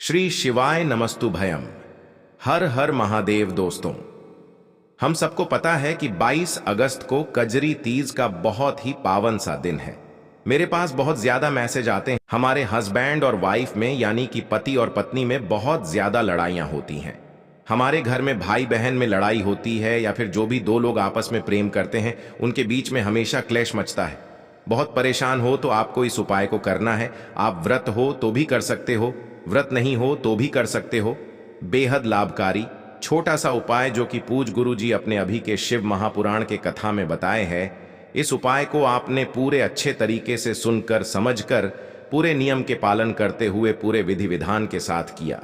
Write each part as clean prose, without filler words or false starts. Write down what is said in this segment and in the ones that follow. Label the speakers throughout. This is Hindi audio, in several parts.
Speaker 1: श्री शिवाय नमस्तु भयम। हर हर महादेव। दोस्तों, हम सबको पता है कि 22 अगस्त को कजरी तीज का बहुत ही पावन सा दिन है। मेरे पास बहुत ज्यादा मैसेज आते हैं। हमारे हस्बैंड और वाइफ में, यानी कि पति और पत्नी में बहुत ज्यादा लड़ाइयां होती हैं। हमारे घर में भाई बहन में लड़ाई होती है, या फिर जो भी दो लोग आपस में प्रेम करते हैं उनके बीच में हमेशा क्लेश मचता है। बहुत परेशान हो तो आपको इस उपाय को करना है। आप व्रत हो तो भी कर सकते हो, व्रत नहीं हो तो भी कर सकते हो। बेहद लाभकारी छोटा सा उपाय जो कि पूज गुरु जी अपने अभी के शिव महापुराण के कथा में बताए हैं। इस उपाय को आपने पूरे अच्छे तरीके से सुनकर, समझकर, पूरे नियम के पालन करते हुए, पूरे विधि विधान के साथ किया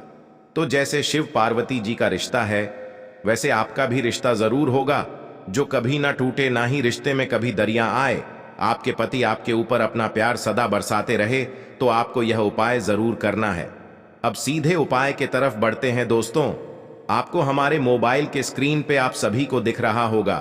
Speaker 1: तो जैसे शिव पार्वती जी का रिश्ता है वैसे आपका भी रिश्ता जरूर होगा, जो कभी ना टूटे, ना ही रिश्ते में कभी दरिया आए। आपके पति आपके ऊपर अपना प्यार सदा बरसाते रहे तो आपको यह उपाय जरूर करना है। अब सीधे उपाय के तरफ बढ़ते हैं। दोस्तों, आपको हमारे मोबाइल के स्क्रीन पे आप सभी को दिख रहा होगा,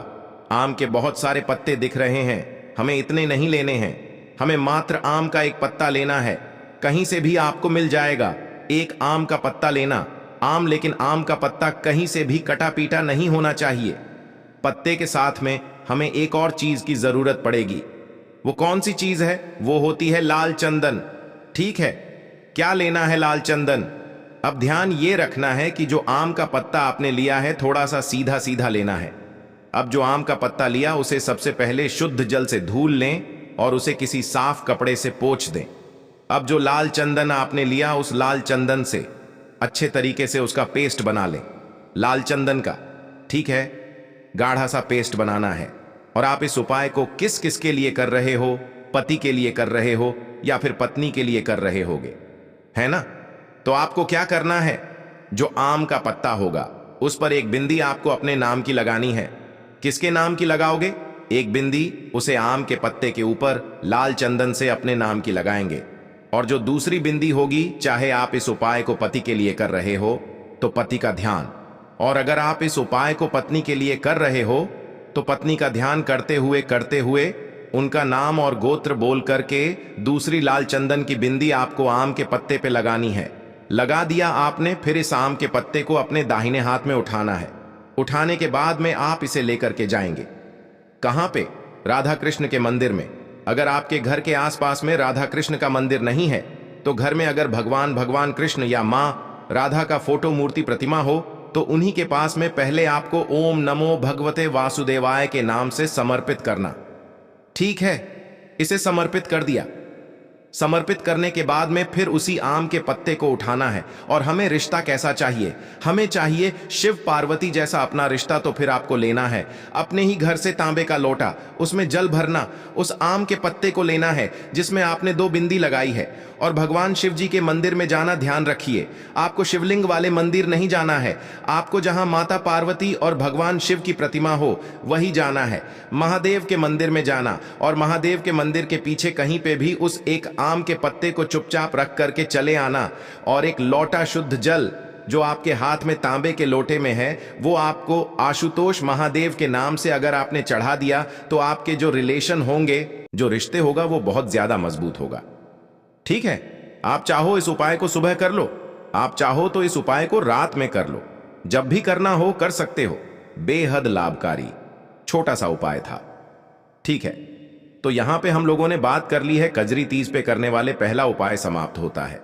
Speaker 1: आम के बहुत सारे पत्ते दिख रहे हैं। हमें इतने नहीं लेने हैं, हमें मात्र आम का एक पत्ता लेना है। कहीं से भी आपको मिल जाएगा, एक आम का पत्ता लेना। आम, लेकिन आम का पत्ता कहीं से भी कटा पीटा नहीं होना चाहिए। पत्ते के साथ में हमें एक और चीज की जरूरत पड़ेगी। वो कौन सी चीज है? वो होती है लाल चंदन। ठीक है, क्या लेना है? लाल चंदन। अब ध्यान ये रखना है कि जो आम का पत्ता आपने लिया है थोड़ा सा सीधा सीधा लेना है। अब जो आम का पत्ता लिया उसे सबसे पहले शुद्ध जल से धुल लें और उसे किसी साफ कपड़े से पोंछ दें। अब जो लाल चंदन आपने लिया, उस लाल चंदन से अच्छे तरीके से उसका पेस्ट बना लें। लाल चंदन का, ठीक है, गाढ़ा सा पेस्ट बनाना है। और आप इस उपाय को किस किस के लिए कर रहे हो? पति के लिए कर रहे हो या फिर पत्नी के लिए कर रहे होगे, है ना? तो आपको क्या करना है, जो आम का पत्ता होगा उस पर एक बिंदी आपको अपने नाम की लगानी है। किसके नाम की लगाओगे? एक बिंदी उसे आम के पत्ते के ऊपर लाल चंदन से अपने नाम की लगाएंगे। और जो दूसरी बिंदी होगी, चाहे आप इस उपाय को पति के लिए कर रहे हो तो पति का ध्यान, और अगर आप इस उपाय को पत्नी के लिए कर रहे हो तो पत्नी का ध्यान करते हुए उनका नाम और गोत्र बोल करके दूसरी लाल चंदन की बिंदी आपको आम के पत्ते पे लगानी है। लगा दिया आपने, फिर इस आम के पत्ते को अपने दाहिने हाथ में उठाना है। उठाने के बाद में आप इसे लेकर के जाएंगे कहां पे? राधा कृष्ण के मंदिर में। अगर आपके घर के आसपास में राधा कृष्ण का मंदिर नहीं है तो घर में अगर भगवान कृष्ण या मां राधा का फोटो, मूर्ति, प्रतिमा हो तो उन्हीं के पास में पहले आपको ओम नमो भगवते वासुदेवाय के नाम से समर्पित करना। ठीक है, इसे समर्पित कर दिया। समर्पित करने के बाद में फिर उसी आम के पत्ते को उठाना है। और हमें रिश्ता कैसा चाहिए? हमें चाहिए शिव पार्वती जैसा अपना रिश्ता। तो फिर आपको लेना है अपने ही घर से तांबे का लोटा, उसमें जल भरना, उस आम के पत्ते को लेना है जिसमें आपने 2 बिंदी लगाई है, और भगवान शिव जी के मंदिर में जाना। ध्यान रखिए, आपको शिवलिंग वाले मंदिर नहीं जाना है, आपको जहां माता पार्वती और भगवान शिव की प्रतिमा हो वही जाना है। महादेव के मंदिर में जाना, और महादेव के मंदिर के पीछे कहीं पे भी उस एक आम के पत्ते को चुपचाप रख करके चले आना। और एक लोटा शुद्ध जल जो आपके हाथ में तांबे के लोटे में है वो आपको आशुतोष महादेव के नाम से अगर आपने चढ़ा दिया तो आपके जो रिलेशन होंगे, जो रिश्ते होगा, वो बहुत ज्यादा मजबूत होगा। ठीक है, आप चाहो इस उपाय को सुबह कर लो, आप चाहो तो इस उपाय को रात में कर लो, जब भी करना हो कर सकते हो। बेहद लाभकारी छोटा सा उपाय था। ठीक है, तो यहां पे हम लोगों ने बात कर ली है कजरी तीज पे करने वाले पहला उपाय समाप्त होता है।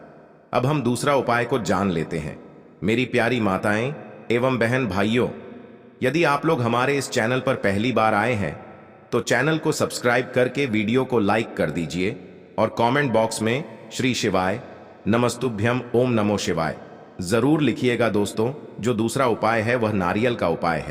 Speaker 1: अब हम दूसरा उपाय को जान लेते हैं। मेरी प्यारी माताएं एवं बहन भाइयों, यदि आप लोग हमारे इस चैनल पर पहली बार आए हैं तो चैनल को सब्सक्राइब करके वीडियो को लाइक कर दीजिए और कमेंट बॉक्स में श्री शिवाय नमस्तुभ्यम ओम नमो शिवाय जरूर लिखिएगा। दोस्तों, जो दूसरा उपाय है वह नारियल का उपाय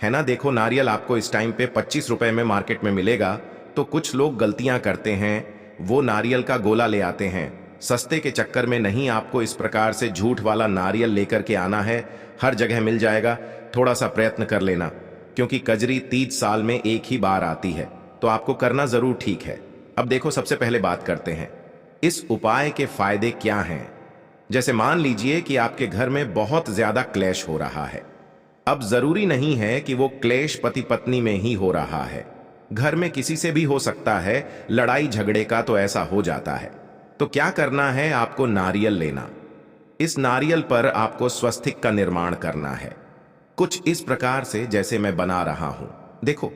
Speaker 1: है ना? देखो, नारियल आपको इस टाइम पे 25 रुपए में मार्केट में मिलेगा। तो कुछ लोग गलतियां करते हैं, वो नारियल का गोला ले आते हैं। सस्ते के चक्कर में नहीं, आपको इस प्रकार से झूठ वाला नारियल लेकर के आना है। हर जगह मिल जाएगा, थोड़ा सा प्रयत्न कर लेना, क्योंकि कजरी तीज साल में एक ही बार आती है, तो आपको करना जरूर। ठीक है, अब देखो, सबसे पहले बात करते हैं इस उपाय के फायदे क्या हैं। जैसे मान लीजिए कि आपके घर में बहुत ज्यादा क्लेश हो रहा है। अब जरूरी नहीं है कि वो क्लेश पति पत्नी में ही हो रहा है, घर में किसी से भी हो सकता है। लड़ाई झगड़े का तो ऐसा हो जाता है। तो क्या करना है, आपको नारियल लेना। इस नारियल पर आपको स्वस्तिक का निर्माण करना है, कुछ इस प्रकार से जैसे मैं बना रहा हूं। देखो,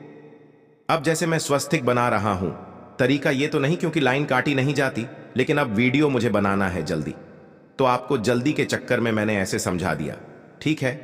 Speaker 1: अब जैसे मैं स्वस्तिक बना रहा हूं, तरीका ये तो नहीं क्योंकि लाइन काटी नहीं जाती, लेकिन अब वीडियो मुझे बनाना है जल्दी, तो आपको जल्दी के चक्कर में मैंने ऐसे समझा दिया। ठीक है,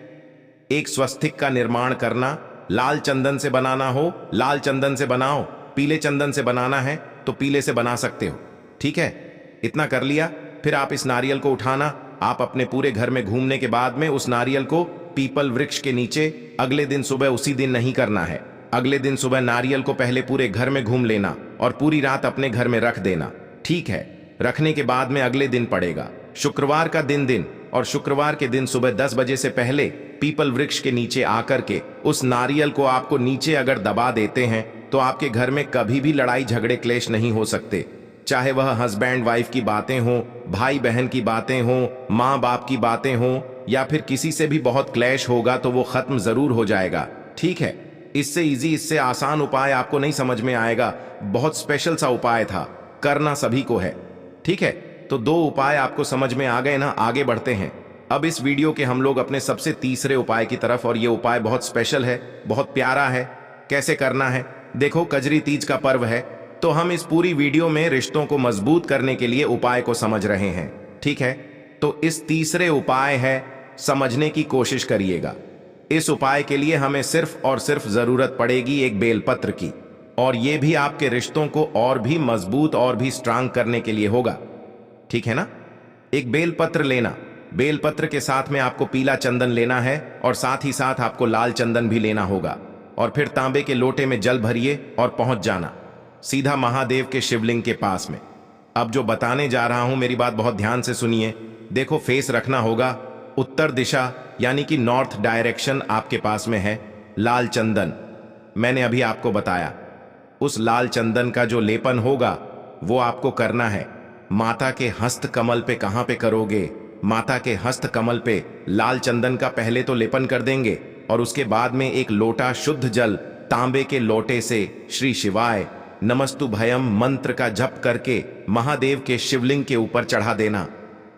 Speaker 1: एक स्वस्तिक का निर्माण करना, लाल चंदन से बनाना हो लाल चंदन से बनाओ, पीले चंदन से बनाना है तो पीले से बना सकते हो। ठीक है, इतना कर लिया। फिर आप इस नारियल को उठाना, आप अपने पूरे घर में घूमने के बाद में उस नारियल को पीपल वृक्ष के नीचे अगले दिन सुबह, उसी दिन नहीं करना है, अगले दिन सुबह नारियल को पहले पूरे घर में घूम लेना और पूरी रात अपने घर में रख देना। ठीक है, रखने के बाद में अगले दिन पड़ेगा शुक्रवार का दिन और शुक्रवार के दिन सुबह 10 बजे से पहले पीपल वृक्ष के नीचे आकर के उस नारियल को आपको नीचे अगर दबा देते हैं तो आपके घर में कभी भी लड़ाई झगड़े क्लेश नहीं हो सकते। चाहे वह हस्बैंड वाइफ की बातें हों, भाई बहन की बातें हों, माँ बाप की बातें हों, या फिर किसी से भी बहुत क्लेश होगा तो वो खत्म जरूर हो जाएगा। ठीक है, इससे इजी, इससे आसान उपाय आपको नहीं समझ में आएगा, बहुत स्पेशल सा उपाय था, करना सभी को है। ठीक है, तो 2 उपाय आपको समझ में आ गए ना। आगे बढ़ते हैं अब इस वीडियो के हम लोग अपने सबसे तीसरे उपाय की तरफ, और ये उपाय बहुत स्पेशल है, बहुत प्यारा है। कैसे करना है देखो, कजरी तीज का पर्व है, तो हम इस पूरी वीडियो में रिश्तों को मजबूत करने के लिए उपाय को समझ रहे हैं। ठीक है, तो इस तीसरे उपाय है, समझने की कोशिश करिएगा। इस उपाय के लिए हमें सिर्फ और सिर्फ जरूरत पड़ेगी एक बेलपत्र की, और यह भी आपके रिश्तों को और भी मजबूत और भी स्ट्रांग करने के लिए होगा। ठीक है ना, एक बेलपत्र लेना, बेलपत्र के साथ में आपको पीला चंदन लेना है और साथ ही साथ आपको लाल चंदन भी लेना होगा, और फिर तांबे के लोटे में जल भरिए और पहुंच जाना सीधा महादेव के शिवलिंग के पास में। अब जो बताने जा रहा हूं, मेरी बात बहुत ध्यान से सुनिए। देखो, फेस रखना होगा उत्तर दिशा, यानी कि नॉर्थ डायरेक्शन आपके पास में है। लाल चंदन मैंने अभी आपको बताया, उस लाल चंदन का जो लेपन होगा वो आपको करना है माता के हस्त कमल पे। कहां पे करोगे? माता के हस्त कमल पे लाल चंदन का पहले तो लेपन कर देंगे, और उसके बाद में एक लोटा शुद्ध जल तांबे के लोटे से श्री शिवाय नमस्तुभयम मंत्र का जप करके महादेव के शिवलिंग के ऊपर चढ़ा देना।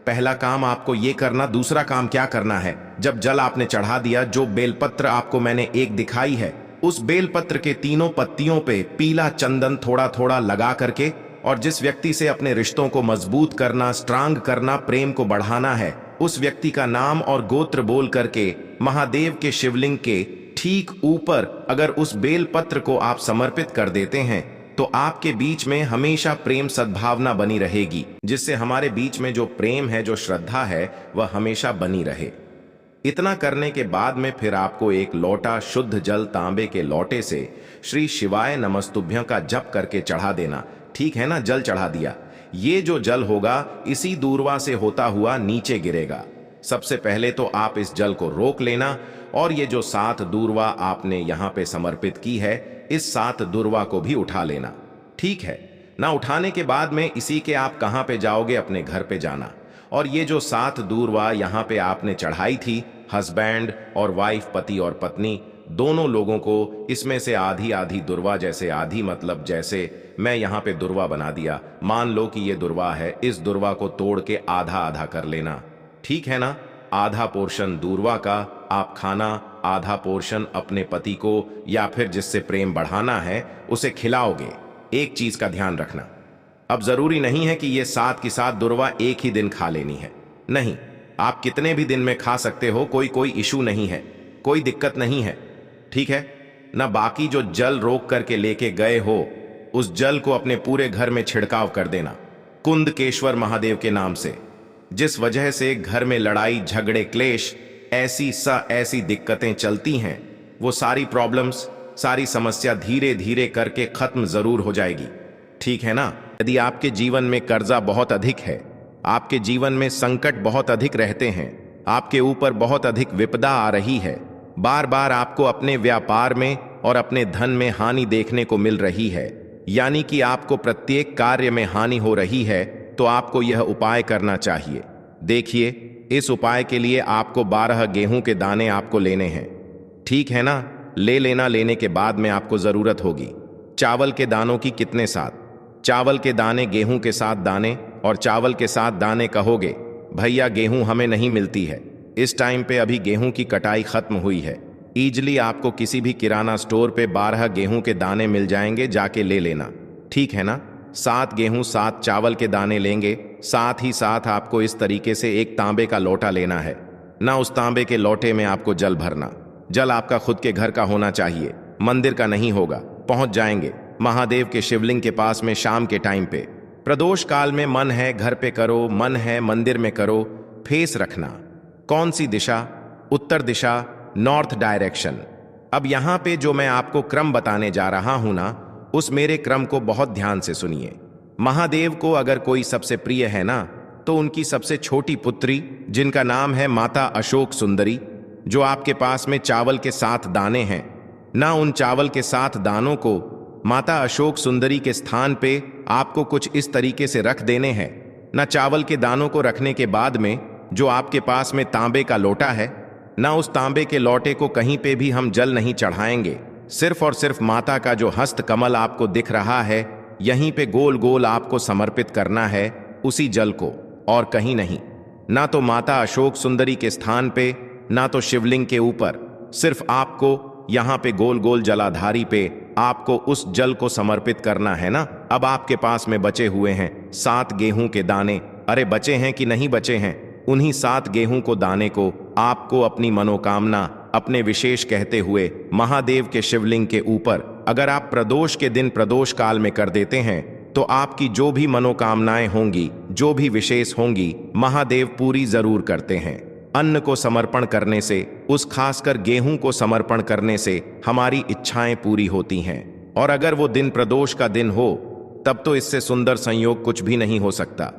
Speaker 1: पहला काम आपको ये करना। दूसरा काम क्या करना है, जब जल आपने चढ़ा दिया, जो बेलपत्र आपको मैंने एक दिखाई है, उस बेलपत्र के तीनों पत्तियों पे पीला चंदन थोड़ा थोड़ा लगा करके, और जिस व्यक्ति से अपने रिश्तों को मजबूत करना, स्ट्रांग करना, प्रेम को बढ़ाना है, उस व्यक्ति का नाम और गोत्र बोल करके महादेव के शिवलिंग के ठीक ऊपर अगर उस बेलपत्र को आप समर्पित कर देते हैं तो आपके बीच में हमेशा प्रेम सद्भावना बनी रहेगी, जिससे हमारे बीच में जो प्रेम है, जो श्रद्धा है, वह हमेशा बनी रहे। इतना करने के बाद में फिर आपको एक लोटा शुद्ध जल तांबे के लोटे से श्री शिवाय नमस्तुभ्यं का जप करके चढ़ा देना। ठीक है ना, जल चढ़ा दिया, ये जो जल होगा इसी दूरवा से होता हुआ नीचे गिरेगा। सबसे पहले तो आप इस जल को रोक लेना, और ये जो 7 दूरवा आपने यहाँ पे समर्पित की है, इस 7 दूरवा को भी उठा लेना। ठीक है ना, उठाने के बाद में इसी के आप कहाँ पे जाओगे? अपने घर पे जाना, और ये जो 7 दूरवा यहाँ पे आपने चढ़ाई थी, हस्बैंड और वाइफ, पति और पत्नी दोनों लोगों को इसमें से आधी आधी दुर्वा, जैसे आधी मतलब जैसे मैं यहाँ पे दुर्वा बना दिया, मान लो कि ये दुर्वा है, इस दुर्वा को तोड़ के आधा आधा कर लेना। ठीक है ना, आधा पोर्शन दूरवा का आप खाना, आधा पोर्शन अपने पति को या फिर जिससे प्रेम बढ़ाना है उसे खिलाओगे। एक चीज का ध्यान रखना, अब जरूरी नहीं है कि ये 7 की 7 दुर्वा एक ही दिन खा लेनी है, नहीं, आप कितने भी दिन में खा सकते हो, कोई इशू नहीं है, कोई दिक्कत नहीं है। ठीक है ना, बाकी जो जल रोक करके लेके गए हो, उस जल को अपने पूरे घर में छिड़काव कर देना कुंदकेश्वर महादेव के नाम से। जिस वजह से घर में लड़ाई झगड़े क्लेश ऐसी दिक्कतें चलती हैं, वो सारी प्रॉब्लम्स, सारी समस्या धीरे धीरे करके खत्म जरूर हो जाएगी। ठीक है ना, यदि आपके जीवन में कर्जा बहुत अधिक है, आपके जीवन में संकट बहुत अधिक रहते हैं, आपके ऊपर बहुत अधिक विपदा आ रही है, बार बार आपको अपने व्यापार में और अपने धन में हानि देखने को मिल रही है, यानी कि आपको प्रत्येक कार्य में हानि हो रही है, तो आपको यह उपाय करना चाहिए। देखिए, इस उपाय के लिए आपको 12 गेहूं के दाने आपको लेने हैं। ठीक है ना, ले लेना। लेने के बाद में आपको जरूरत होगी चावल के दानों की। कितने? 7 चावल के दाने, गेहूं के 7 दाने और चावल के 7 दाने कहोगे भैया गेहूं हमें नहीं मिलती है, इस टाइम पे अभी गेहूं की कटाई खत्म हुई है। ईजली आपको किसी भी किराना स्टोर पे 12 गेहूं के दाने मिल जाएंगे, जाके ले लेना, ठीक है ना। 7 गेहूं 7 चावल के दाने लेंगे। साथ ही साथ आपको इस तरीके से एक तांबे का लोटा लेना है ना। उस तांबे के लोटे में आपको जल भरना। जल आपका खुद के घर का होना चाहिए, मंदिर का नहीं होगा। पहुंच जाएंगे महादेव के शिवलिंग के पास में शाम के टाइम पे। प्रदोष काल में मन है घर पे करो, मन है मंदिर में करो। फेस रखना कौन सी दिशा? उत्तर दिशा, नॉर्थ डायरेक्शन। अब यहां पे जो मैं आपको क्रम बताने जा रहा हूं ना, उस मेरे क्रम को बहुत ध्यान से सुनिए। महादेव को अगर कोई सबसे प्रिय है ना, तो उनकी सबसे छोटी पुत्री, जिनका नाम है माता अशोक सुंदरी, जो आपके पास में चावल के 7 दाने हैं ना, उन चावल के 7 दानों को माता अशोक सुंदरी के स्थान पे आपको कुछ इस तरीके से रख देने हैं ना। चावल के दानों को रखने के बाद में जो आपके पास में तांबे का लोटा है ना, उस तांबे के लोटे को कहीं पे भी हम जल नहीं चढ़ाएंगे। सिर्फ और सिर्फ माता का जो हस्त कमल आपको दिख रहा है, यहीं पे गोल गोल आपको समर्पित करना है उसी जल को, और कहीं नहीं। ना तो माता अशोक सुंदरी के स्थान पे, ना तो शिवलिंग के ऊपर। सिर्फ आपको यहां पे गोल गोल जलाधारी पे आपको उस जल को समर्पित करना है ना। अब आपके पास में बचे हुए हैं 7 गेहूं के दाने। अरे बचे हैं कि नहीं बचे हैं? उन्हीं 7 गेहूं को दाने को आपको अपनी मनोकामना, अपने विशेष कहते हुए महादेव के शिवलिंग के ऊपर, अगर आप प्रदोष के दिन प्रदोष काल में कर देते हैं, तो आपकी जो भी मनोकामनाएं होंगी, जो भी विशेष होंगी, महादेव पूरी जरूर करते हैं। अन्न को समर्पण करने से, उस खासकर गेहूं को समर्पण करने से हमारी इच्छाएं पूरी होती हैं। और अगर वो दिन प्रदोष का दिन हो, तब तो इससे सुंदर संयोग कुछ भी नहीं हो सकता।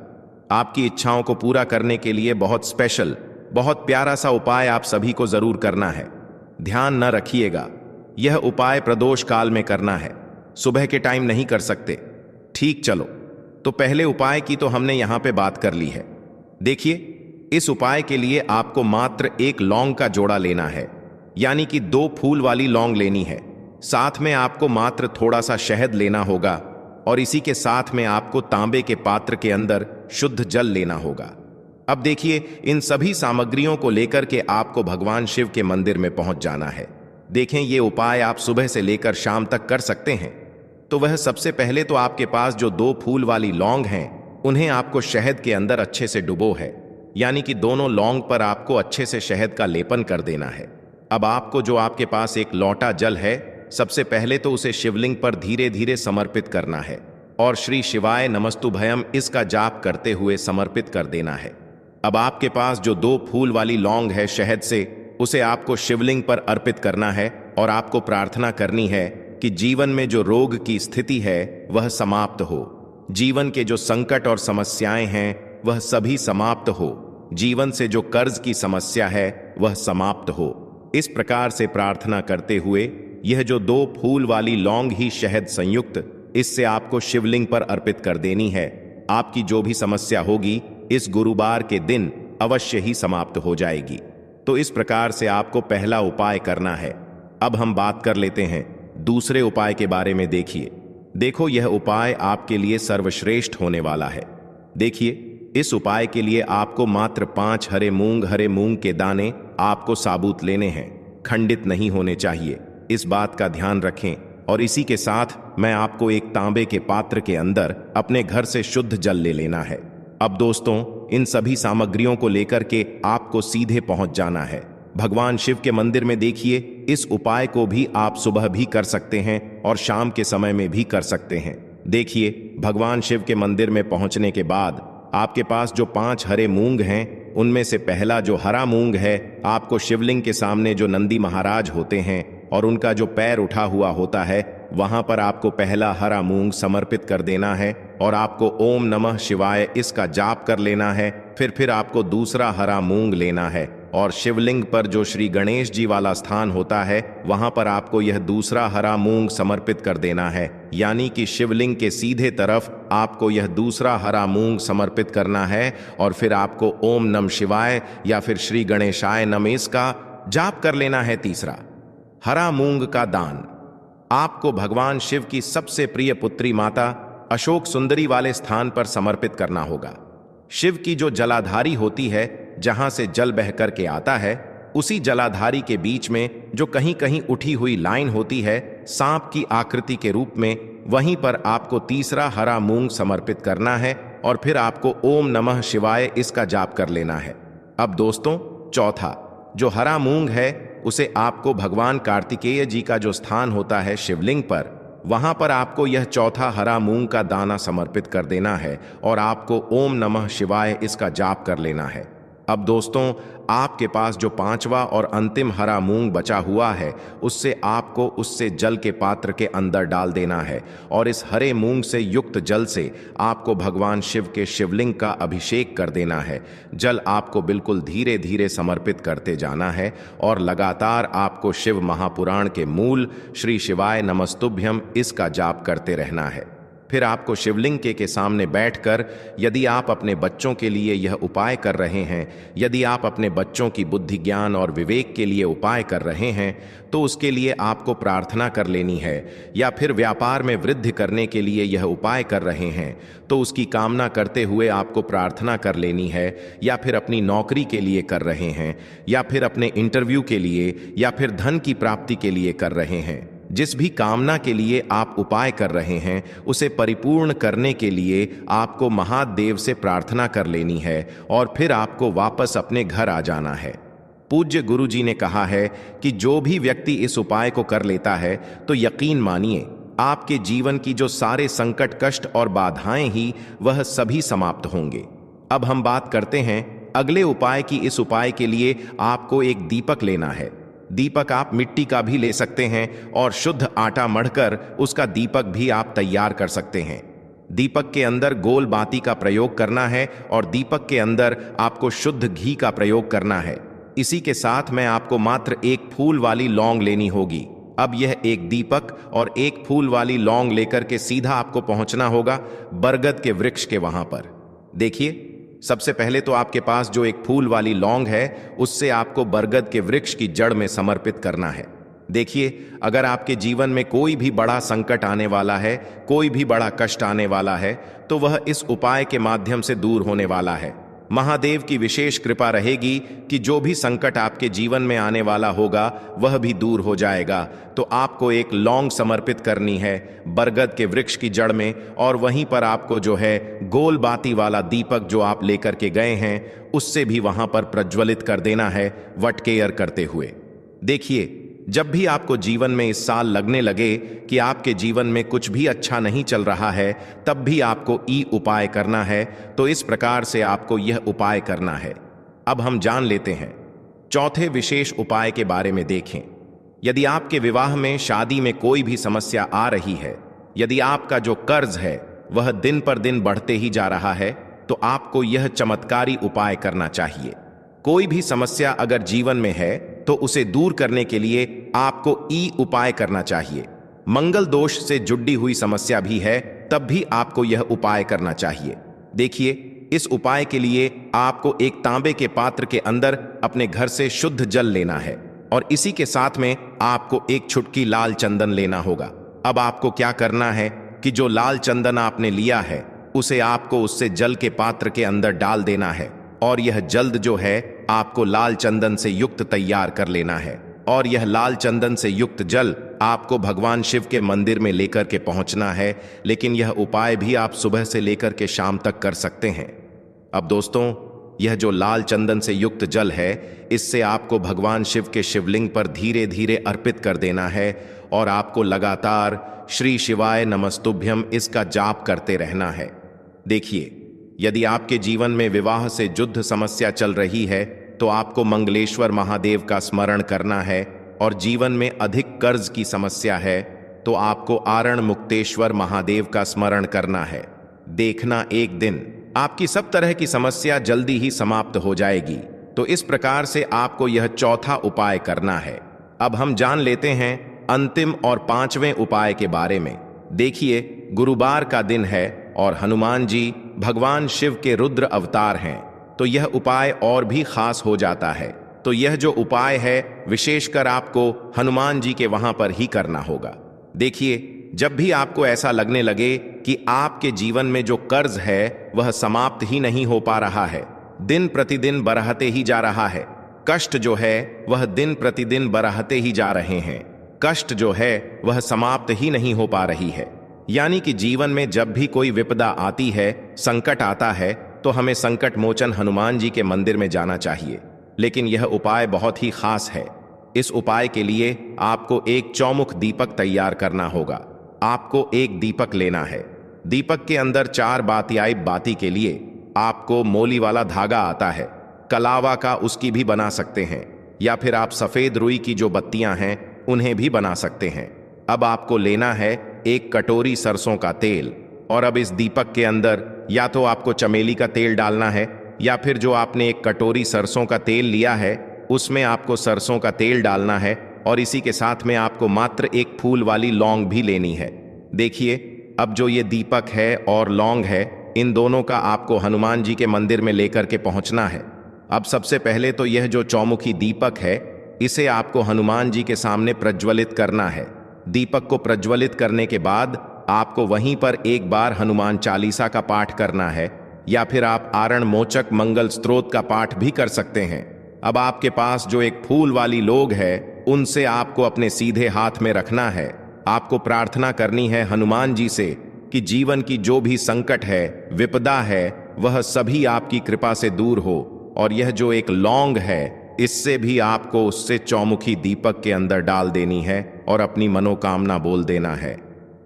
Speaker 1: आपकी इच्छाओं को पूरा करने के लिए बहुत स्पेशल, बहुत प्यारा सा उपाय आप सभी को जरूर करना है। ध्यान न रखिएगा, यह उपाय प्रदोष काल में करना है, सुबह के टाइम नहीं कर सकते। ठीक, चलो तो पहले उपाय की तो हमने यहां पे बात कर ली है। देखिए, इस उपाय के लिए आपको मात्र 1 लौंग का जोड़ा लेना है, यानी कि 2 फूल वाली लौंग लेनी है। साथ में आपको मात्र थोड़ा सा शहद लेना होगा, और इसी के साथ में आपको तांबे के पात्र के अंदर शुद्ध जल लेना होगा। अब देखिए, इन सभी सामग्रियों को लेकर के आपको भगवान शिव के मंदिर में पहुंच जाना है। देखें, ये उपाय आप सुबह से लेकर शाम तक कर सकते हैं। तो वह सबसे पहले तो आपके पास जो 2 फूल वाली लौंग हैं, उन्हें आपको शहद के अंदर अच्छे से डुबो है, यानी कि दोनों लौंग पर आपको अच्छे से शहद का लेपन कर देना है। अब आपको जो आपके पास एक लोटा जल है, सबसे पहले तो उसे शिवलिंग पर धीरे धीरे समर्पित करना है, और श्री शिवाय नमस्तुभयम इसका जाप करते हुए समर्पित कर देना है। अब आपके पास जो 2 फूल वाली लौंग है शहद से, उसे आपको शिवलिंग पर अर्पित करना है, और आपको प्रार्थना करनी है कि जीवन में जो रोग की स्थिति है वह समाप्त हो, जीवन के जो संकट और समस्याएं हैं वह सभी समाप्त हो, जीवन से जो कर्ज की समस्या है वह समाप्त हो। इस प्रकार से प्रार्थना करते हुए यह जो 2 फूल वाली लौंग ही शहद संयुक्त, इससे आपको शिवलिंग पर अर्पित कर देनी है। आपकी जो भी समस्या होगी इस गुरुवार के दिन अवश्य ही समाप्त हो जाएगी। तो इस प्रकार से आपको पहला उपाय करना है। अब हम बात कर लेते हैं दूसरे उपाय के बारे में। देखो, यह उपाय आपके लिए सर्वश्रेष्ठ होने वाला है। देखिए, इस उपाय के लिए आपको मात्र 5 हरे मूंग के दाने आपको साबुत लेने हैं, खंडित नहीं होने चाहिए, इस बात का ध्यान रखें। और इसी के साथ मैं आपको एक तांबे के पात्र के अंदर अपने घर से शुद्ध जल ले लेना है। अब दोस्तों, इन सभी सामग्रियों को लेकर के आपको सीधे पहुंच जाना है भगवान शिव के मंदिर में। देखिए, इस उपाय को भी आप सुबह भी कर सकते हैं और शाम के समय में भी कर सकते हैं। देखिए, भगवान शिव के मंदिर में पहुंचने के बाद आपके पास जो 5 हरे मूंग हैं, उनमें से पहला जो हरा मूंग है, आपको शिवलिंग के सामने जो नंदी महाराज होते हैं और उनका जो पैर उठा हुआ होता है, वहां पर आपको पहला हरा मूंग समर्पित कर देना है, और आपको ओम नमः शिवाय इसका जाप कर लेना है। फिर आपको दूसरा हरा मूंग लेना है, और शिवलिंग पर जो श्री गणेश जी वाला स्थान होता है, वहां पर आपको यह दूसरा हरा मूंग समर्पित कर देना है, यानी कि शिवलिंग के सीधे तरफ आपको यह दूसरा हरा मूंग समर्पित करना है। और फिर आपको ओम नमः शिवाय या फिर श्री गणेशाय नमः इसका जाप कर लेना है। तीसरा हरा मूंग का दान आपको भगवान शिव की सबसे प्रिय पुत्री माता अशोक सुंदरी वाले स्थान पर समर्पित करना होगा। शिव की जो जलाधारी होती है, जहां से जल बह करके आता है, उसी जलाधारी के बीच में जो कहीं कहीं उठी हुई लाइन होती है सांप की आकृति के रूप में, वहीं पर आपको तीसरा हरा मूंग समर्पित करना है और फिर आपको ओम नमः शिवाय इसका जाप कर लेना है। अब दोस्तों, चौथा जो हरा मूंग है उसे आपको भगवान कार्तिकेय जी का जो स्थान होता है शिवलिंग पर, वहां पर आपको यह चौथा हरा मूंग का दाना समर्पित कर देना है और आपको ओम नमः शिवाय इसका जाप कर लेना है। अब दोस्तों, आपके पास जो पांचवा और अंतिम हरा मूंग बचा हुआ है, उससे आपको उससे जल के पात्र के अंदर डाल देना है और इस हरे मूंग से युक्त जल से आपको भगवान शिव के शिवलिंग का अभिषेक कर देना है। जल आपको बिल्कुल धीरे धीरे समर्पित करते जाना है और लगातार आपको शिव महापुराण के मूल श्री शिवाय नमस्तुभ्यम इसका जाप करते रहना है। फिर आपको शिवलिंग के सामने बैठकर, यदि आप अपने बच्चों के लिए यह उपाय कर रहे हैं, यदि आप अपने बच्चों की बुद्धि ज्ञान और विवेक के लिए उपाय कर रहे हैं, तो उसके लिए आपको प्रार्थना कर लेनी है। या फिर व्यापार में वृद्धि करने के लिए यह उपाय कर रहे हैं, तो उसकी कामना करते हुए आपको प्रार्थना कर लेनी है। या फिर अपनी नौकरी के लिए कर रहे हैं, या फिर अपने इंटरव्यू के लिए, या फिर धन की प्राप्ति के लिए कर रहे हैं, जिस भी कामना के लिए आप उपाय कर रहे हैं, उसे परिपूर्ण करने के लिए आपको महादेव से प्रार्थना कर लेनी है और फिर आपको वापस अपने घर आ जाना है। पूज्य गुरु जी ने कहा है कि जो भी व्यक्ति इस उपाय को कर लेता है, तो यकीन मानिए आपके जीवन की जो सारे संकट, कष्ट और बाधाएं ही वह सभी समाप्त होंगे। अब हम बात करते हैं अगले उपाय की। इस उपाय के लिए आपको एक दीपक लेना है। दीपक आप मिट्टी का भी ले सकते हैं और शुद्ध आटा मढ़कर उसका दीपक भी आप तैयार कर सकते हैं। दीपक के अंदर गोल बाती का प्रयोग करना है और दीपक के अंदर आपको शुद्ध घी का प्रयोग करना है। इसी के साथ में आपको मात्र एक फूल वाली लौंग लेनी होगी। अब यह एक दीपक और एक फूल वाली लौंग लेकर के सीधा आपको पहुंचना होगा बरगद के वृक्ष के वहां पर। देखिए, सबसे पहले तो आपके पास जो एक फूल वाली लौंग है, उससे आपको बरगद के वृक्ष की जड़ में समर्पित करना है। देखिए, अगर आपके जीवन में कोई भी बड़ा संकट आने वाला है, कोई भी बड़ा कष्ट आने वाला है, तो वह इस उपाय के माध्यम से दूर होने वाला है। महादेव की विशेष कृपा रहेगी कि जो भी संकट आपके जीवन में आने वाला होगा वह भी दूर हो जाएगा। तो आपको एक लौंग समर्पित करनी है बरगद के वृक्ष की जड़ में, और वहीं पर आपको जो है गोल बाती वाला दीपक जो आप लेकर के गए हैं, उससे भी वहां पर प्रज्वलित कर देना है वटकेयर करते हुए। देखिए, जब भी आपको जीवन में इस साल लगने लगे कि आपके जीवन में कुछ भी अच्छा नहीं चल रहा है, तब भी आपको उपाय करना है। तो इस प्रकार से आपको यह उपाय करना है। अब हम जान लेते हैं चौथे विशेष उपाय के बारे में। देखें, यदि आपके विवाह में, शादी में कोई भी समस्या आ रही है, यदि आपका जो कर्ज है वह दिन पर दिन बढ़ते ही जा रहा है, तो आपको यह चमत्कारी उपाय करना चाहिए। कोई भी समस्या अगर जीवन में है तो उसे दूर करने के लिए आपको उपाय करना चाहिए। मंगल दोष से जुड़ी हुई समस्या भी है, तब भी आपको यह उपाय करना चाहिए। देखिए, इस उपाय के लिए आपको एक तांबे के पात्र के अंदर अपने घर से शुद्ध जल लेना है और इसी के साथ में आपको एक चुटकी लाल चंदन लेना होगा। अब आपको क्या करना है कि जो लाल चंदन आपने लिया है, उसे आपको उससे जल के पात्र के अंदर डाल देना है और यह जल्द जो है आपको लाल चंदन से युक्त तैयार कर लेना है। और यह लाल चंदन से युक्त जल आपको भगवान शिव के मंदिर में लेकर के पहुंचना है। लेकिन यह उपाय भी आप सुबह से लेकर के शाम तक कर सकते हैं। अब दोस्तों, यह जो लाल चंदन से युक्त जल है, इससे आपको भगवान शिव के शिवलिंग पर धीरे धीरे अर्पित कर देना है और आपको लगातार श्री शिवाय नमस्तुभ्यम इसका जाप करते रहना है। देखिए, यदि आपके जीवन में विवाह से जुद्ध समस्या चल रही है, तो आपको मंगलेश्वर महादेव का स्मरण करना है, और जीवन में अधिक कर्ज की समस्या है तो आपको आरण मुक्तेश्वर महादेव का स्मरण करना है। देखना, एक दिन आपकी सब तरह की समस्या जल्दी ही समाप्त हो जाएगी। तो इस प्रकार से आपको यह चौथा उपाय करना है। अब हम जान लेते हैं अंतिम और पांचवें उपाय के बारे में। देखिए, गुरुवार का दिन है और हनुमान जी भगवान शिव के रुद्र अवतार हैं, तो यह उपाय और भी खास हो जाता है। तो यह जो उपाय है, विशेषकर आपको हनुमान जी के वहां पर ही करना होगा। देखिए, जब भी आपको ऐसा लगने लगे कि आपके जीवन में जो कर्ज है वह समाप्त ही नहीं हो पा रहा है, दिन प्रतिदिन बढ़ते ही जा रहा है, कष्ट जो है वह दिन प्रतिदिन बढ़ते ही जा रहे हैं, कष्ट जो है वह समाप्त ही नहीं हो पा रही है, यानी कि जीवन में जब भी कोई विपदा आती है, संकट आता है, तो हमें संकट मोचन हनुमान जी के मंदिर में जाना चाहिए। लेकिन यह उपाय बहुत ही खास है। इस उपाय के लिए आपको एक चौमुख दीपक तैयार करना होगा। आपको एक दीपक लेना है। दीपक के अंदर 4 बातियाई बाती के लिए आपको मोली वाला धागा आता है, कलावा का उसकी भी बना सकते हैं, या फिर आप सफेद रुई की जो बत्तियां हैं उन्हें भी बना सकते हैं। अब आपको लेना है एक कटोरी सरसों का तेल, और अब इस दीपक के अंदर या तो आपको चमेली का तेल डालना है, या फिर जो आपने एक कटोरी सरसों का तेल लिया है उसमें आपको सरसों का तेल डालना है, और इसी के साथ में आपको मात्र एक फूल वाली लौंग भी लेनी है। देखिए, अब जो ये दीपक है और लौंग है, इन दोनों का आपको हनुमान जी के मंदिर में लेकर के पहुंचना है। अब सबसे पहले तो यह जो चौमुखी दीपक है, इसे आपको हनुमान जी के सामने प्रज्वलित करना है। दीपक को प्रज्वलित करने के बाद आपको वहीं पर एक बार हनुमान चालीसा का पाठ करना है, या फिर आप आरण मोचक मंगल स्तोत्र का पाठ भी कर सकते हैं। अब आपके पास जो एक फूल वाली लोग है, उनसे आपको अपने सीधे हाथ में रखना है। आपको प्रार्थना करनी है हनुमान जी से कि जीवन की जो भी संकट है, विपदा है, वह सभी आपकी कृपा से दूर हो। और यह जो एक लौंग है, इससे भी आपको उससे चौमुखी दीपक के अंदर डाल देनी है और अपनी मनोकामना बोल देना है।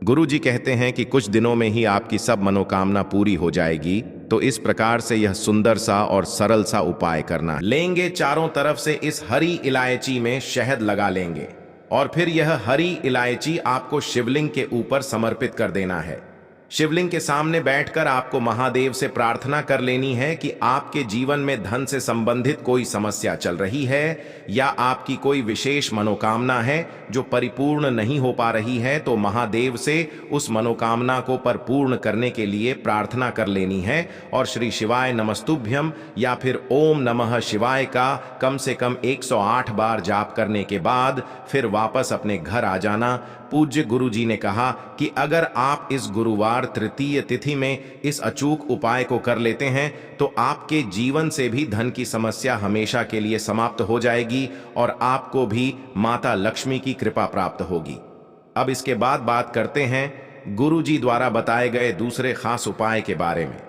Speaker 1: गुरु जी कहते हैं कि कुछ दिनों में ही आपकी सब मनोकामना पूरी हो जाएगी। तो इस प्रकार से यह सुंदर सा और सरल सा उपाय करना लेंगे। चारों तरफ से इस हरी इलायची में शहद लगा लेंगे, और फिर यह हरी इलायची आपको शिवलिंग के ऊपर समर्पित कर देना है। शिवलिंग के सामने बैठकर आपको महादेव से प्रार्थना कर लेनी है कि आपके जीवन में धन से संबंधित कोई समस्या चल रही है, या आपकी कोई विशेष मनोकामना है जो परिपूर्ण नहीं हो पा रही है, तो महादेव से उस मनोकामना को परिपूर्ण करने के लिए प्रार्थना कर लेनी है। और श्री शिवाय नमस्तुभ्यम या फिर ओम नमः शिवाय का कम से कम 108 बार जाप करने के बाद फिर वापस अपने घर आ जाना। पूज्य गुरु जी ने कहा कि अगर आप इस गुरुवार तृतीय तिथि में इस अचूक उपाय को कर लेते हैं तो आपके जीवन से भी धन की समस्या हमेशा के लिए समाप्त हो जाएगी, और आपको भी माता लक्ष्मी की कृपा प्राप्त होगी। अब इसके बाद बात करते हैं गुरु जी द्वारा बताए गए दूसरे खास उपाय के बारे में।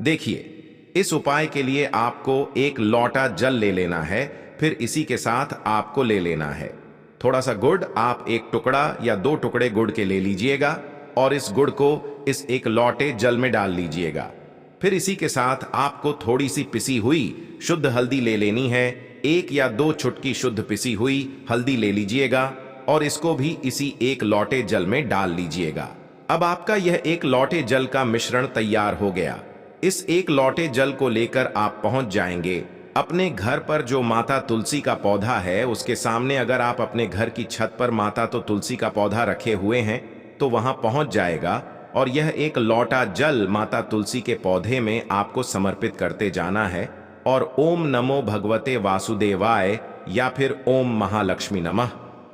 Speaker 1: देखिए, इस उपाय के लिए आपको एक लोटा जल ले लेना है, फिर इसी के साथ आपको ले लेना है थोड़ा सा गुड़। आप एक टुकड़ा या 2 टुकड़े गुड़ के ले लीजिएगा, और इस गुड़ को इस एक लोटे जल में डाल लीजिएगा। फिर इसी के साथ आपको थोड़ी सी पिसी हुई शुद्ध हल्दी ले लेनी है। 1 या 2 चुटकी शुद्ध पिसी हुई हल्दी ले लीजिएगा, और इसको भी इसी एक लोटे जल में डाल लीजिएगा। अब आपका यह एक लोटे जल का मिश्रण तैयार हो गया। इस एक लोटे जल को लेकर आप पहुंच जाएंगे अपने घर पर जो माता तुलसी का पौधा है उसके सामने। अगर आप अपने घर की छत पर माता तो तुलसी का पौधा रखे हुए हैं तो वहां पहुंच जाएगा, और यह एक लोटा जल माता तुलसी के पौधे में आपको समर्पित करते जाना है, और ओम नमो भगवते वासुदेवाय या फिर ओम महालक्ष्मी नमः,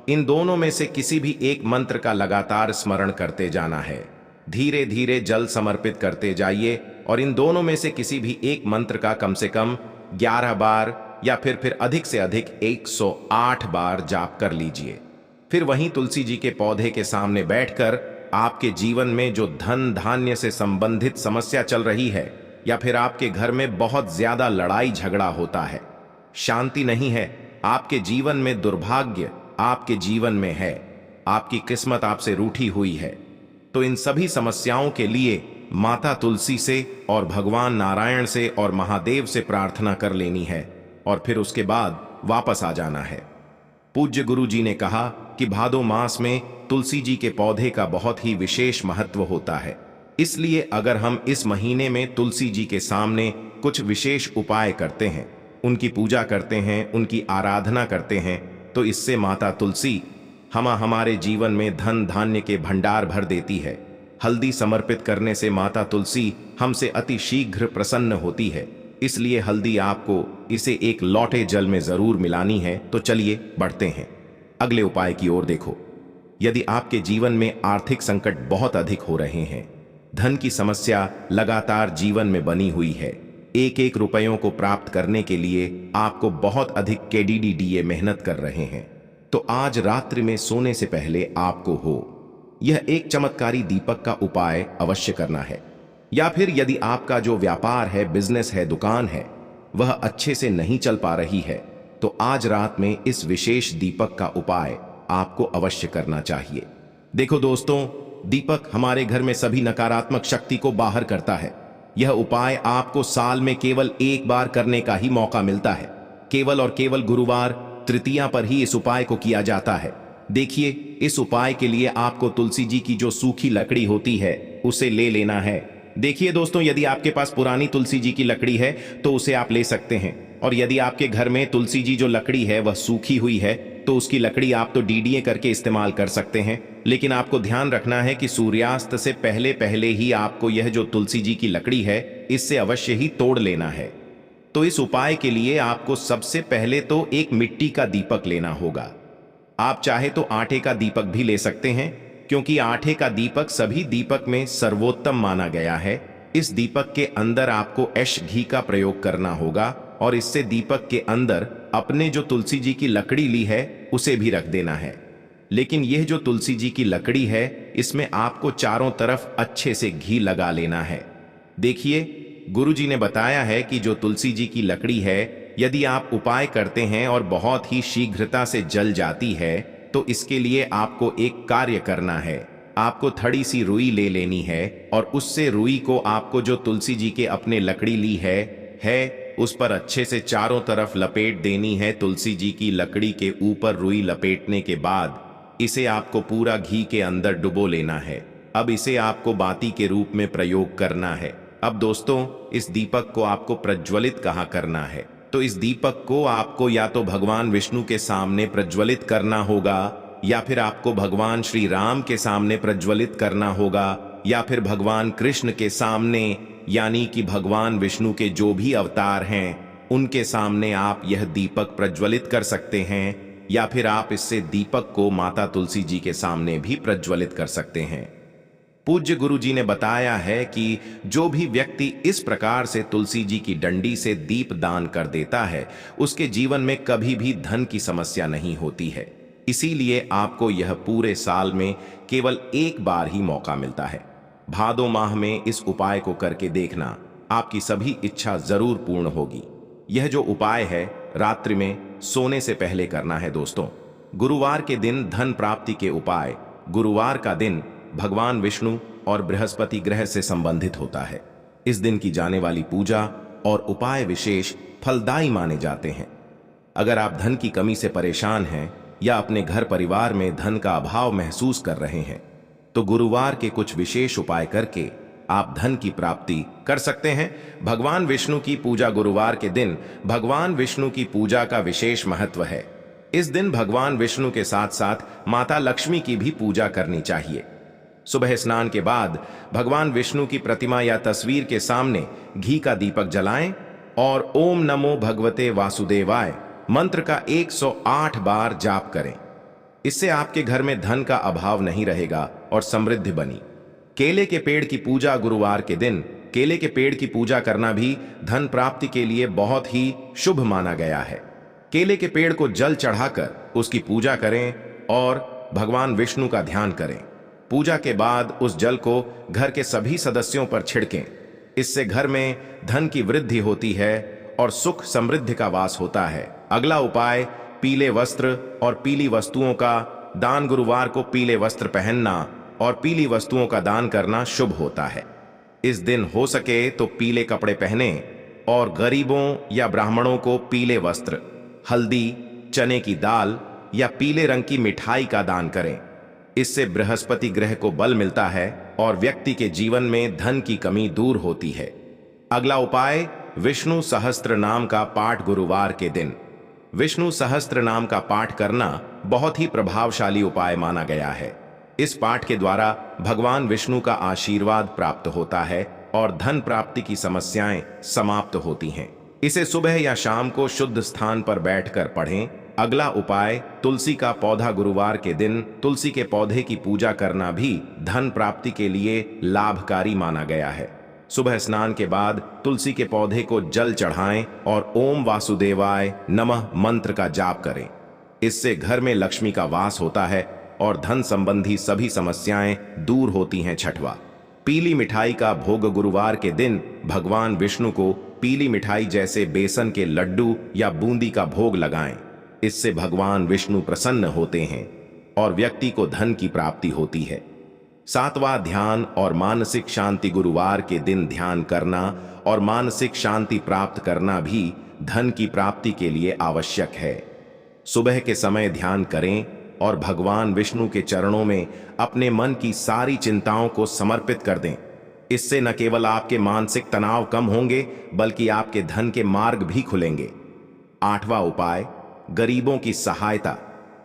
Speaker 1: इन दोनों में से किसी भी एक मंत्र का लगातार स्मरण करते जाना है। धीरे धीरे जल समर्पित करते जाइए, और इन दोनों में से किसी भी एक मंत्र का कम से कम 11 बार या फिर अधिक से अधिक 108 बार जाप कर लीजिए। फिर वहीं तुलसी जी के पौधे के सामने बैठकर आपके जीवन में जो धन धान्य से संबंधित समस्या चल रही है, या फिर आपके घर में बहुत ज्यादा लड़ाई झगड़ा होता है, शांति नहीं है, आपके जीवन में दुर्भाग्य आपके जीवन में है, आपकी किस्मत आपसे रूठी हुई है, तो इन सभी समस्याओं के लिए माता तुलसी से और भगवान नारायण से और महादेव से प्रार्थना कर लेनी है, और फिर उसके बाद वापस आ जाना है। पूज्य गुरु जी ने कहा कि भादो मास में तुलसी जी के पौधे का बहुत ही विशेष महत्व होता है, इसलिए अगर हम इस महीने में तुलसी जी के सामने कुछ विशेष उपाय करते हैं, उनकी पूजा करते हैं, उनकी आराधना करते हैं, तो इससे माता तुलसी हमारे जीवन में धन धान्य के भंडार भर देती है। हल्दी समर्पित करने से माता तुलसी हमसे अति शीघ्र प्रसन्न होती है, इसलिए हल्दी आपको इसे एक लोटे जल में जरूर मिलानी है। तो चलिए बढ़ते हैं अगले उपाय की ओर। देखो, यदि आपके जीवन में आर्थिक संकट बहुत अधिक हो रहे हैं, धन की समस्या लगातार जीवन में बनी हुई है, एक एक रुपयों को प्राप्त करने के लिए आपको बहुत अधिक केडीडीडीए मेहनत कर रहे हैं, तो आज रात्रि में सोने से पहले आपको यह एक चमत्कारी दीपक का उपाय अवश्य करना है। या फिर यदि आपका जो व्यापार है, बिजनेस है, दुकान है, वह अच्छे से नहीं चल पा रही है, तो आज रात में इस विशेष दीपक का उपाय आपको अवश्य करना चाहिए। देखो दोस्तों, दीपक हमारे घर में सभी नकारात्मक शक्ति को बाहर करता है। यह उपाय आपको साल में केवल एक बार करने का ही मौका मिलता है। केवल और केवल गुरुवार तृतीया पर ही इस उपाय को किया जाता है। देखिए, इस उपाय के लिए आपको तुलसी जी की जो सूखी लकड़ी होती है उसे ले लेना है। देखिए दोस्तों, यदि आपके पास पुरानी तुलसी जी की लकड़ी है तो उसे आप ले सकते हैं, और यदि आपके घर में तुलसी जी जो लकड़ी है वह सूखी हुई है तो उसकी लकड़ी आप तो डीडीए करके इस्तेमाल कर सकते हैं। लेकिन आपको ध्यान रखना है कि सूर्यास्त से पहले पहले ही आपको यह जो तुलसी जी की लकड़ी है इससे अवश्य ही तोड़ लेना है। तो इस उपाय के लिए आपको सबसे पहले तो एक मिट्टी का दीपक लेना होगा। आप चाहे तो आटे का दीपक भी ले सकते हैं, क्योंकि आटे का दीपक सभी दीपक में सर्वोत्तम माना गया है। इस दीपक के अंदर आपको ऐश घी का प्रयोग करना होगा और इससे दीपक के अंदर अपने जो तुलसी जी की लकड़ी ली है उसे भी रख देना है। लेकिन यह जो तुलसी जी की लकड़ी है इसमें आपको चारों तरफ अच्छे से घी लगा लेना है। देखिए, गुरुजी ने बताया है कि जो तुलसी जी की लकड़ी है यदि आप उपाय करते हैं और बहुत ही शीघ्रता से जल जाती है, तो इसके लिए आपको एक कार्य करना है। आपको थोड़ी सी रुई ले लेनी है और उससे रुई को आपको जो तुलसी जी के अपने लकड़ी ली है उस पर अच्छे से चारों तरफ लपेट देनी है। तुलसी जी की लकड़ी के ऊपर रुई लपेटने के बाद इसे आपको पूरा घी के अंदर डुबो लेना है। अब इसे आपको बाती के रूप में प्रयोग करना है। अब दोस्तों, इस दीपक को आपको प्रज्वलित कहाँ करना है, तो इस दीपक को आपको या तो भगवान विष्णु के सामने प्रज्वलित करना होगा, या फिर आपको भगवान श्री राम के सामने प्रज्वलित करना होगा, या फिर भगवान कृष्ण के सामने, यानी कि भगवान विष्णु के जो भी अवतार हैं उनके सामने आप यह दीपक प्रज्वलित कर सकते हैं। या फिर आप इससे दीपक को माता तुलसी जी के सामने भी प्रज्वलित कर सकते हैं। पूज्य गुरु जी ने बताया है कि जो भी व्यक्ति इस प्रकार से तुलसी जी की डंडी से दीप दान कर देता है उसके जीवन में कभी भी धन की समस्या नहीं होती है। इसीलिए आपको यह पूरे साल में केवल एक बार ही मौका मिलता है। भादो माह में इस उपाय को करके देखना, आपकी सभी इच्छा जरूर पूर्ण होगी। यह जो उपाय है रात्रि में सोने से पहले करना है दोस्तों। गुरुवार के दिन धन प्राप्ति के उपाय, गुरुवार का दिन भगवान विष्णु और बृहस्पति ग्रह से संबंधित होता है। इस दिन की जाने वाली पूजा और उपाय विशेष फलदायी माने जाते हैं। अगर आप धन की कमी से परेशान हैं या अपने घर परिवार में धन का अभाव महसूस कर रहे हैं, तो गुरुवार के कुछ विशेष उपाय करके आप धन की प्राप्ति कर सकते हैं। भगवान विष्णु की पूजा, गुरुवार के दिन भगवान विष्णु की पूजा का विशेष महत्व है। इस दिन भगवान विष्णु के साथ साथ माता लक्ष्मी की भी पूजा करनी चाहिए। सुबह स्नान के बाद भगवान विष्णु की प्रतिमा या तस्वीर के सामने घी का दीपक जलाएं और ओम नमो भगवते वासुदेवाय मंत्र का 108 बार जाप करें। इससे आपके घर में धन का अभाव नहीं रहेगा और समृद्धि बनी। केले के पेड़ की पूजा, गुरुवार के दिन केले के पेड़ की पूजा करना भी धन प्राप्ति के लिए बहुत ही शुभ माना गया है। केले के पेड़ को जल चढ़ाकर उसकी पूजा करें और भगवान विष्णु का ध्यान करें। पूजा के बाद उस जल को घर के सभी सदस्यों पर छिड़कें। इससे घर में धन की वृद्धि होती है और सुख समृद्धि का वास होता है। अगला उपाय, पीले वस्त्र और पीली वस्तुओं का दान। गुरुवार को पीले वस्त्र पहनना और पीली वस्तुओं का दान करना शुभ होता है। इस दिन हो सके तो पीले कपड़े पहने और गरीबों या ब्राह्मणों को पीले वस्त्र, हल्दी, चने की दाल या पीले रंग की मिठाई का दान करें। इससे बृहस्पति ग्रह को बल मिलता है और व्यक्ति के जीवन में धन की कमी दूर होती है। अगला उपाय, विष्णु सहस्त्र नाम का पाठ। गुरुवार के दिन विष्णु सहस्त्र नाम का पाठ करना बहुत ही प्रभावशाली उपाय माना गया है। इस पाठ के द्वारा भगवान विष्णु का आशीर्वाद प्राप्त होता है और धन प्राप्ति की समस्याएं समाप्त होती हैं। इसे सुबह या शाम को शुद्ध स्थान पर बैठकर पढ़ें अगला उपाय, तुलसी का पौधा। गुरुवार के दिन तुलसी के पौधे की पूजा करना भी धन प्राप्ति के लिए लाभकारी माना गया है। सुबह स्नान के बाद तुलसी के पौधे को जल चढ़ाएं और ओम वासुदेवाय नमः मंत्र का जाप करें। इससे घर में लक्ष्मी का वास होता है और धन संबंधी सभी समस्याएं दूर होती हैं। छठवां, पीली मिठाई का भोग। गुरुवार के दिन भगवान विष्णु को पीली मिठाई जैसे बेसन के लड्डू या बूंदी का भोग लगाएं। इससे भगवान विष्णु प्रसन्न होते हैं और व्यक्ति को धन की प्राप्ति होती है। सातवां, ध्यान और मानसिक शांति। गुरुवार के दिन ध्यान करना और मानसिक शांति प्राप्त करना भी धन की प्राप्ति के लिए आवश्यक है। सुबह के समय ध्यान करें और भगवान विष्णु के चरणों में अपने मन की सारी चिंताओं को समर्पित कर दें। इससे न केवल आपके मानसिक तनाव कम होंगे बल्कि आपके धन के मार्ग भी खुलेंगे। आठवां उपाय, गरीबों की सहायता।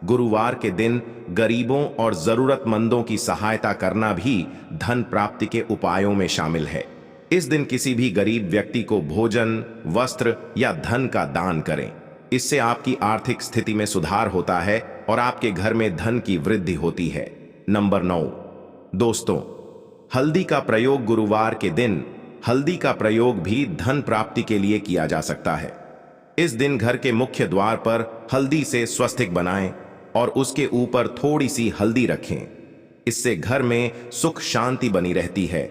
Speaker 1: गुरुवार के दिन गरीबों और जरूरतमंदों की सहायता करना भी धन प्राप्ति के उपायों में शामिल है। इस दिन किसी भी गरीब व्यक्ति को भोजन, वस्त्र या धन का दान करें। इससे आपकी आर्थिक स्थिति में सुधार होता है और आपके घर में धन की वृद्धि होती है। नंबर 9, दोस्तों, हल्दी का प्रयोग। गुरुवार के दिन हल्दी का प्रयोग भी धन प्राप्ति के लिए किया जा सकता है। इस दिन घर के मुख्य द्वार पर हल्दी से स्वस्तिक बनाएं और उसके ऊपर थोड़ी सी हल्दी रखें। इससे घर में सुख शांति बनी रहती है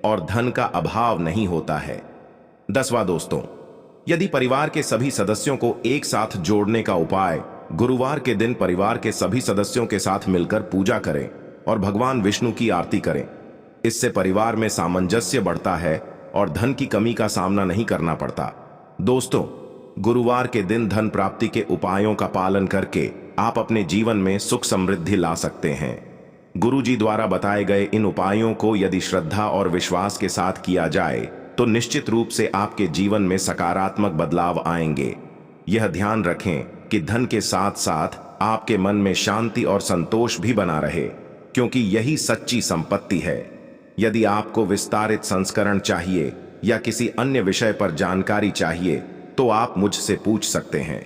Speaker 1: और धन का अभाव नहीं होता है। 10वां, दोस्तों, यदि परिवार के सभी सदस्यों को एक साथ जोड़ने का उपाय। गुरुवार के दिन परिवार के सभी सदस्यों के साथ मिलकर पूजा करें और भगवान विष्णु की आरती करें। इससे परिवार में सामंजस्य बढ़ता है और धन की कमी का सामना नहीं करना पड़ता। दोस्तों, गुरुवार के दिन धन प्राप्ति के उपायों का पालन करके आप अपने जीवन में सुख समृद्धि ला सकते हैं। गुरुजी द्वारा बताए गए इन उपायों को यदि श्रद्धा और विश्वास के साथ किया जाए तो निश्चित रूप से आपके जीवन में सकारात्मक बदलाव आएंगे। यह ध्यान रखें कि धन के साथ साथ आपके मन में शांति और संतोष भी बना रहे, क्योंकि यही सच्ची संपत्ति है। यदि आपको विस्तारित संस्करण चाहिए या किसी अन्य विषय पर जानकारी चाहिए तो आप मुझसे पूछ सकते हैं।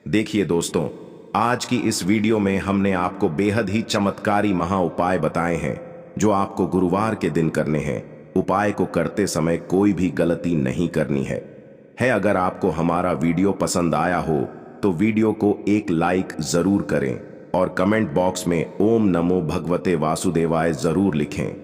Speaker 1: देखिए दोस्तों, आज की इस वीडियो में हमने आपको बेहद ही चमत्कारी महा उपाय बताए हैं जो आपको गुरुवार के दिन करने हैं। उपाय को करते समय कोई भी गलती नहीं करनी है। अगर आपको हमारा वीडियो पसंद आया हो तो वीडियो को एक लाइक जरूर करें और कमेंट बॉक्स में ओम नमो भगवते वासुदेवाय जरूर लिखें।